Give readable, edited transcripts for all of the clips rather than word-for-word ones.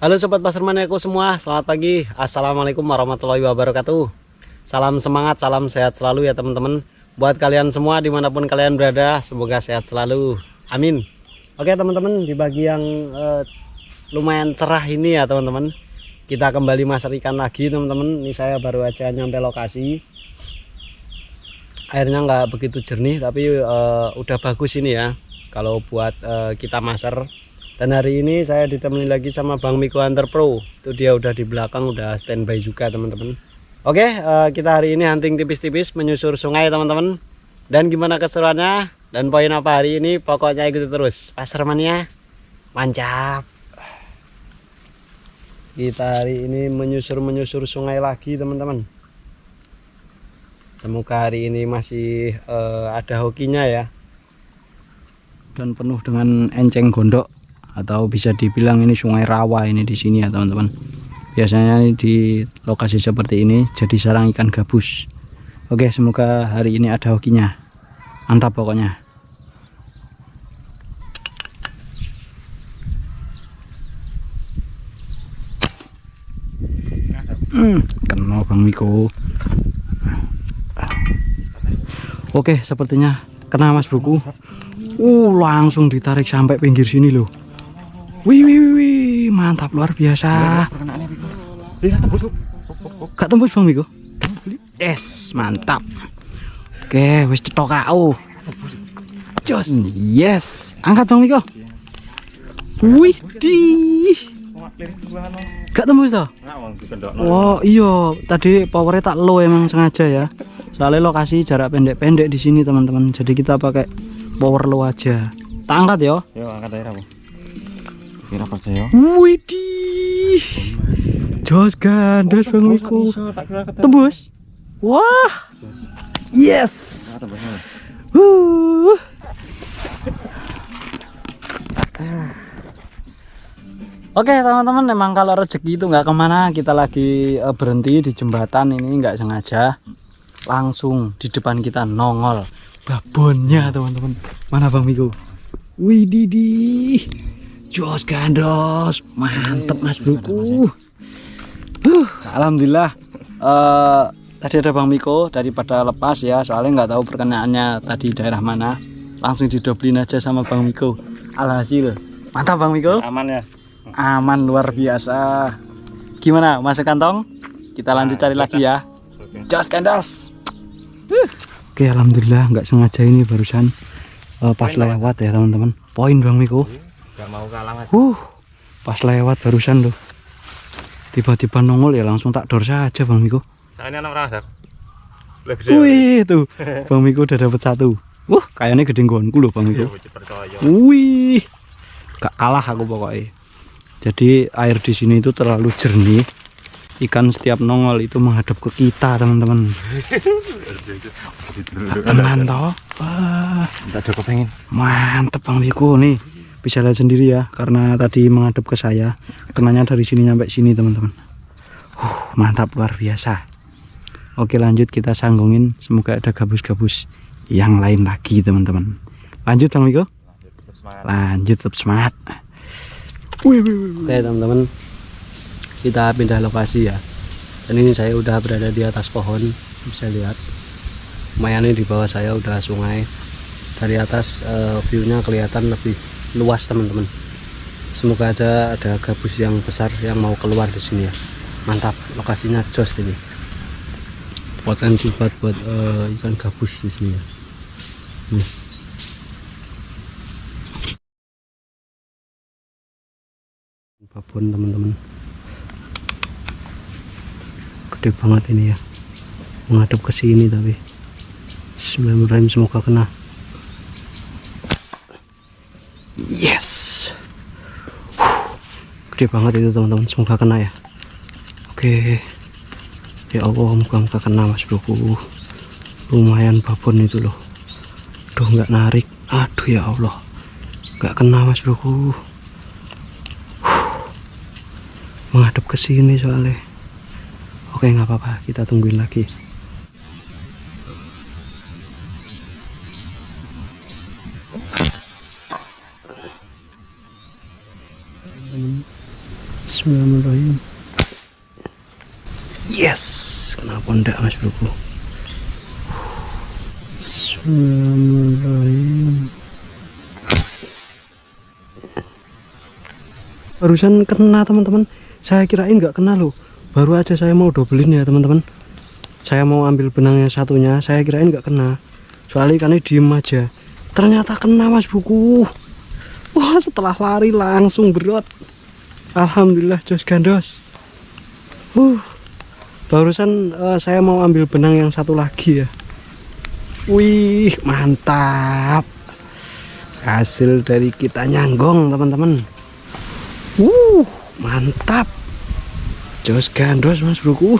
Halo sobat pasarmaniaku semua, selamat pagi. Assalamualaikum warahmatullahi wabarakatuh. Salam semangat, salam sehat selalu ya teman-teman. Buat kalian semua dimanapun kalian berada, semoga sehat selalu. Amin. Oke teman-teman, di pagi yang lumayan cerah ini ya teman-teman, kita kembali masak ikan lagi teman-teman. Ini saya baru aja nyampe lokasi. Airnya nggak begitu jernih, tapi udah bagus ini ya kalau buat kita maser. Dan hari ini saya ditemani lagi sama Bang Miko Hunter Pro. Itu dia udah di belakang, udah standby juga teman-teman. Oke, kita hari ini hunting tipis-tipis menyusur sungai teman-teman. Dan gimana keseruannya dan poin apa hari ini, pokoknya ikuti terus pasarmania. Mantap. Kita hari ini menyusur sungai lagi teman-teman. Semoga hari ini masih ada hokinya ya. Dan penuh dengan enceng gondok, atau bisa dibilang ini sungai rawa ini di sini ya teman-teman. Biasanya di lokasi seperti ini jadi sarang ikan gabus. Oke, semoga hari ini ada hokinya. Mantap pokoknya. Kena Bang Miko. Oke, sepertinya kena Mas Broku. Langsung ditarik sampai pinggir sini loh. Wih, mantap luar biasa. Gak tembus Bang Miko. Yes, mantap. Oke, wis cetok kau. Jos. Yes, angkat Bang Miko. Wih, gak tembus toh? Oh iya, tadi powernya tak low emang sengaja ya. Soalnya lokasi jarak pendek-pendek di sini teman-teman. Jadi kita pakai power low aja. Tak angkat ya? Yo, angkat aja Bang. Kira apa saya? Widih, jos gandos Bang Miko. Tembus. Wah, yes. Oke teman-teman, memang kalau rezeki itu nggak kemana. Kita lagi berhenti di jembatan ini, nggak sengaja langsung di depan kita nongol babonnya teman-teman. Mana Bang Miko? Widih, jos gandos, mantep Mas Broku. Alhamdulillah. Tadi ada Bang Miko, daripada lepas ya, soalnya nggak tahu perkenaannya tadi daerah mana, langsung didoblin aja sama Bang Miko. Alhasil mantap Bang Miko. Aman ya? Aman luar biasa. Gimana, masuk kantong? Kita lanjut cari lagi ya. Jos gandos. Oke, alhamdulillah nggak sengaja ini barusan pas lewat ya teman-teman. Poin Bang Miko. Gak mau kalah Mas. Pas lewat barusan loh. Tiba-tiba nongol ya, langsung tak dor saja Bang Miko. Soalnya anak rasa. Wih, tuh. Bang Miko udah dapat satu. Kayaknya gede nggonku loh Bang Miko. Wih. Gak kalah aku pokoknya. Jadi air di sini itu terlalu jernih. Ikan setiap nongol itu menghadap ke kita teman-teman. Teman toh. Enggak ada kepengen. Mantep Bang Miko nih. Bisa lihat sendiri ya, karena tadi menghadap ke saya, kenanya dari sini sampai sini teman-teman. Mantap luar biasa. Oke, lanjut kita sanggungin, semoga ada gabus-gabus yang lain lagi teman-teman. Lanjut Bang Miko. Lanjut tetap semangat. Oke teman-teman, kita pindah lokasi ya. Dan ini saya udah berada di atas pohon, bisa lihat. Lumayan di bawah saya udah sungai. Dari atas view-nya kelihatan lebih luas teman-teman. Semoga aja ada gabus yang besar yang mau keluar di sini ya. Mantap, lokasinya jos ini. Potensi buat ikan gabus di sini ya. Babon teman-teman. Gede banget ini ya. Menghadap ke sini tapi. Bismillahirrahmanirrahim, semoga kena. Yes, gede banget itu teman-teman, semoga kena ya. Oke, ya Allah, moga-moga kena Mas Broku. Lumayan babon itu loh. Duh, nggak narik. Aduh ya Allah, nggak kena Mas Broku. Menghadap ke sini soalnya. Oke, nggak apa-apa, kita tungguin lagi. Bismillahirrahmanirrahim. Yes, kenapa enggak mas bro? Bismillahirrahmanirrahim. Barusan kena teman-teman, saya kirain nggak kena loh. Baru aja saya mau dobelin ya teman-teman, saya mau ambil benang yang satunya, saya kirain nggak kena, soalnya ikannya diem aja. Ternyata kena mas buku. Wah, setelah lari langsung berot. Alhamdulillah jos gandos. Barusan saya mau ambil benang yang satu lagi ya. Wih, mantap. Hasil dari kita nyanggong teman-teman. Mantap. Jos gandos mas bro.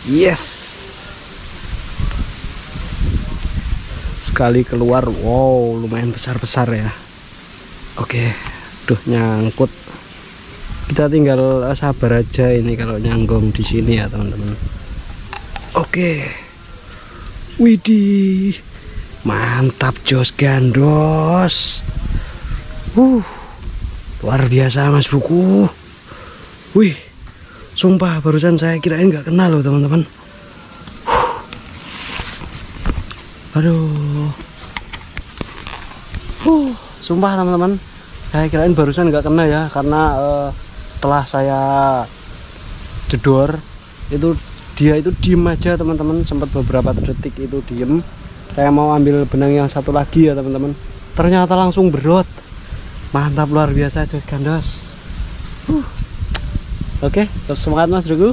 Yes. Sekali keluar, wow, lumayan besar-besar ya. Oke, duh nyangkut. Kita tinggal sabar aja ini kalau nyanggong di sini ya teman-teman. Oke. Widih. Mantap jos gandos. Luar biasa mas buku. Wih, sumpah barusan saya kirain nggak kenal loh teman-teman. Aduh. Sumpah teman-teman, saya kirain barusan nggak kena ya, karena setelah saya jedor itu dia itu diem aja teman-teman, sempat beberapa detik itu diem. Saya mau ambil benang yang satu lagi ya teman-teman, ternyata langsung berot. Mantap, luar biasa jos gandos. Oke, tetap semangat mas bro,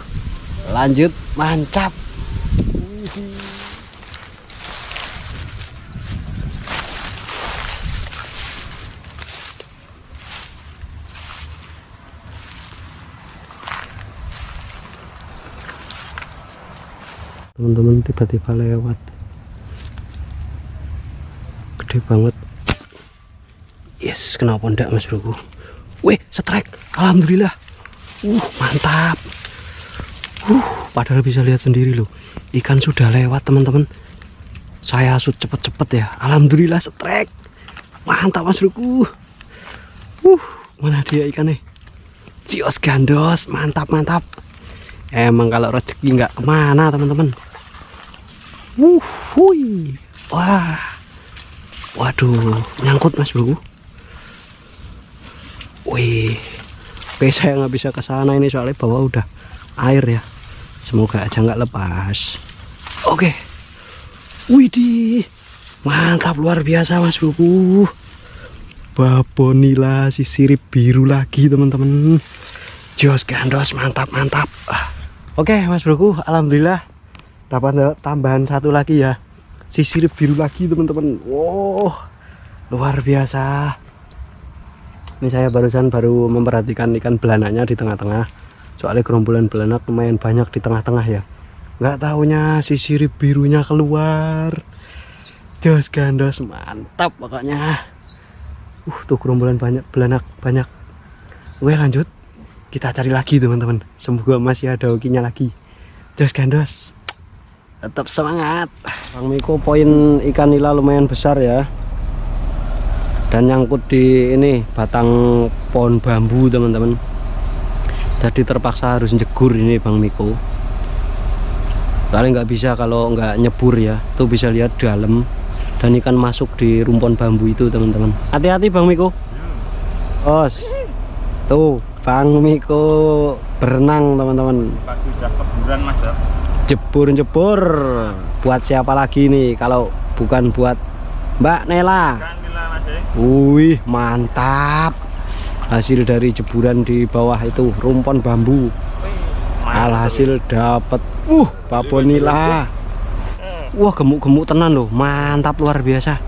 lanjut mancap. Teman-teman tiba-tiba lewat, gede banget. Yes, kenapa enggak mas bro? Wih, strike, alhamdulillah. Mantap. Padahal bisa lihat sendiri loh, ikan sudah lewat teman-teman. Saya shoot cepet-cepet ya, alhamdulillah strike. Mantap mas bro. Mana dia ikannya? Jos gandos, mantap mantap. Emang kalau rezeki nggak kemana teman-teman. Wah, waduh, nyangkut mas bro. Wih, saya nggak bisa ke sana ini soalnya bawah udah air ya. Semoga aja nggak lepas. Oke, widih, mantap luar biasa mas bro. Babonila si sirip biru lagi teman-teman. Jos gandos, mantap mantap. Oke mas bro, alhamdulillah dapat tambahan satu lagi ya, si sirip biru lagi teman-teman. Wow, luar biasa. Ini saya barusan baru memperhatikan ikan belanaknya di tengah-tengah, soalnya gerombolan belanak lumayan banyak di tengah-tengah ya. Nggak taunya si sirip birunya keluar. Jos gandos, mantap pokoknya. Tuh gerombolan banyak belanak banyak. Oke lanjut, kita cari lagi teman-teman, semoga masih ada hokinya lagi. Jos gandos, tetap semangat. Bang Miko poin ikan nila lumayan besar ya, dan nyangkut di ini batang pohon bambu teman-teman. Jadi terpaksa harus jegur ini Bang Miko. Soalnya nggak bisa kalau nggak nyebur ya. Tuh bisa lihat dalam, dan ikan masuk di rumpun bambu itu teman-teman. Hati-hati Bang Miko. Os, tuh Bang Miko berenang teman-teman. Sudah keburan mas ya. Jebur buat siapa lagi nih kalau bukan buat Mbak Nela. Wih, mantap. Hasil dari jeburan di bawah itu rumpun bambu. Alhasil dapat babonila. Wah, gemuk-gemuk tenan loh. Mantap luar biasa.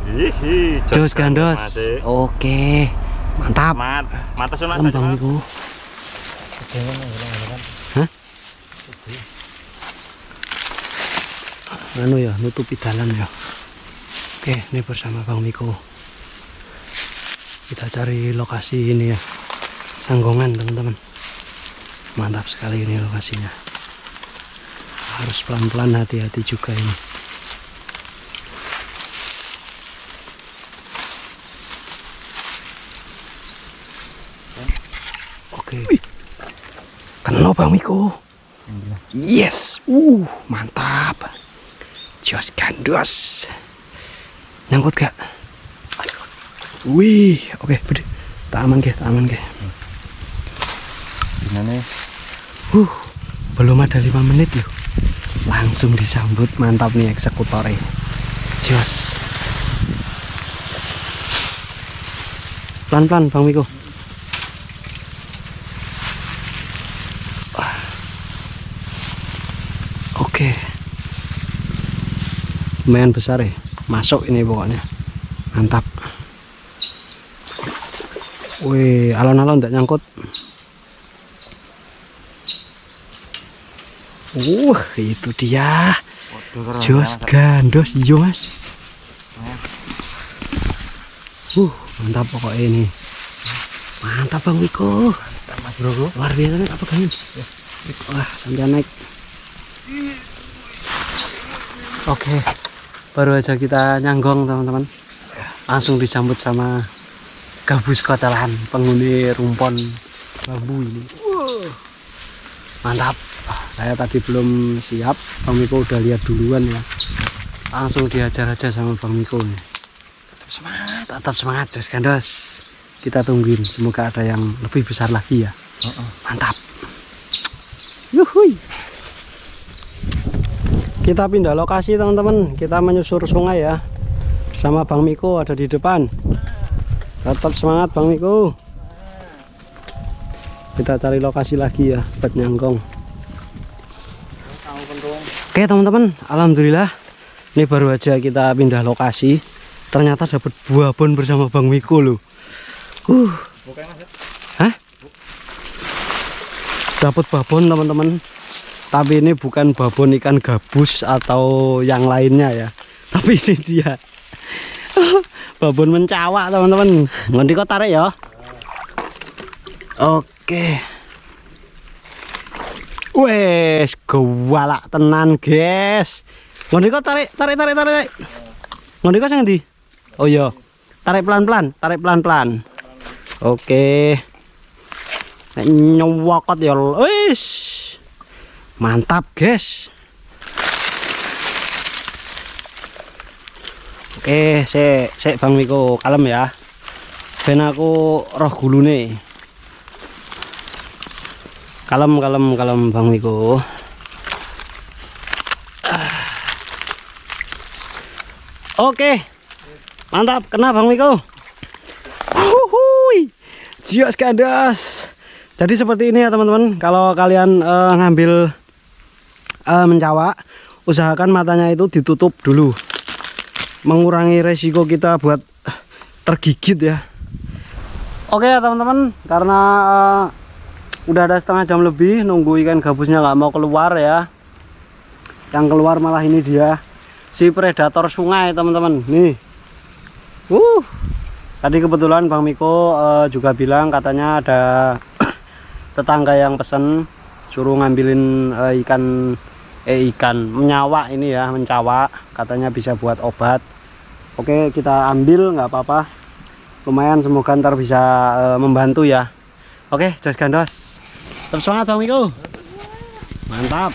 Jos gandos. Oke. Mantap. Mata sunat Bang Miko. Hah? Anu ya, nutupi dalan ya. Oke, ini bersama Bang Miko. Kita cari lokasi ini ya, sanggongan teman-teman. Mantap sekali ini lokasinya. Harus pelan-pelan, hati-hati juga ini. Oke. Kena Bang Miko. Yes. Mantap. Jos gandos. Nyangkut gak? Wih, oke, bede. Tak aman ke. Gimana? Belum ada 5 menit loh. Langsung disambut, mantap nih eksekutornya. Jos. Pelan-pelan Bang Miko. Oke. Lumayan besar ya. Masuk ini pokoknya. Mantap. Wih, alon-alon tidak nyangkut. Itu dia. Jos gandos, iya Mas. Mantap pokoknya ini. Mantap Bang Miko. Mas Bro. Luar biasa nih, apa pegangin. Wah, sampai naik. Oke. Baru aja kita nyanggong teman-teman. Langsung disambut sama gabus kocalan penghuni rumpon bambu ini. Mantap. Saya tadi belum siap, Bang Miko udah lihat duluan ya. Langsung diajar aja sama Bang Miko nih. Tetap semangat Jos gandos. Kita tungguin, semoga ada yang lebih besar lagi ya. Mantap. Yuhui. Kita pindah lokasi teman-teman. Kita menyusur sungai ya. Bersama Bang Miko ada di depan. Tetap semangat Bang Miko. Kita cari lokasi lagi ya buat nyanggong. Oke teman-teman, alhamdulillah ini baru aja kita pindah lokasi. Ternyata dapat babon bersama Bang Miko loh. Hah? Dapat babon teman-teman. Tapi ini bukan babon ikan gabus atau yang lainnya ya. Tapi ini dia. Babon mencawak teman-teman. Ngendi kok tarik ya. Oke. Wes, gawalak tenan, guys. Ngendi kok tarik. Ngendi kok sing ndi? Oh iya. Tarik pelan-pelan. Oke. Nek nyowokot ya wis. Mantap, guys. Oke, sik Bang Miko, kalem ya. Ben aku roh gulune. Kalem Bang Miko. Oke. Mantap, kena Bang Miko. Jos gandos. Jadi seperti ini ya teman-teman. Kalau kalian ngambil mencawak, usahakan matanya itu ditutup dulu. Mengurangi resiko kita buat tergigit ya. Oke ya teman-teman, karena udah ada setengah jam lebih nunggu ikan gabusnya nggak mau keluar ya. Yang keluar malah ini dia, si predator sungai teman-teman. Nih. Tadi kebetulan Bang Miko juga bilang katanya ada tetangga yang pesen suruh ngambilin ikan menyawak ini ya, mencawak, katanya bisa buat obat. Oke, kita ambil nggak apa-apa, lumayan, semoga ntar bisa membantu ya. Oke, jos gandos, terus semangat Bang Miko, mantap.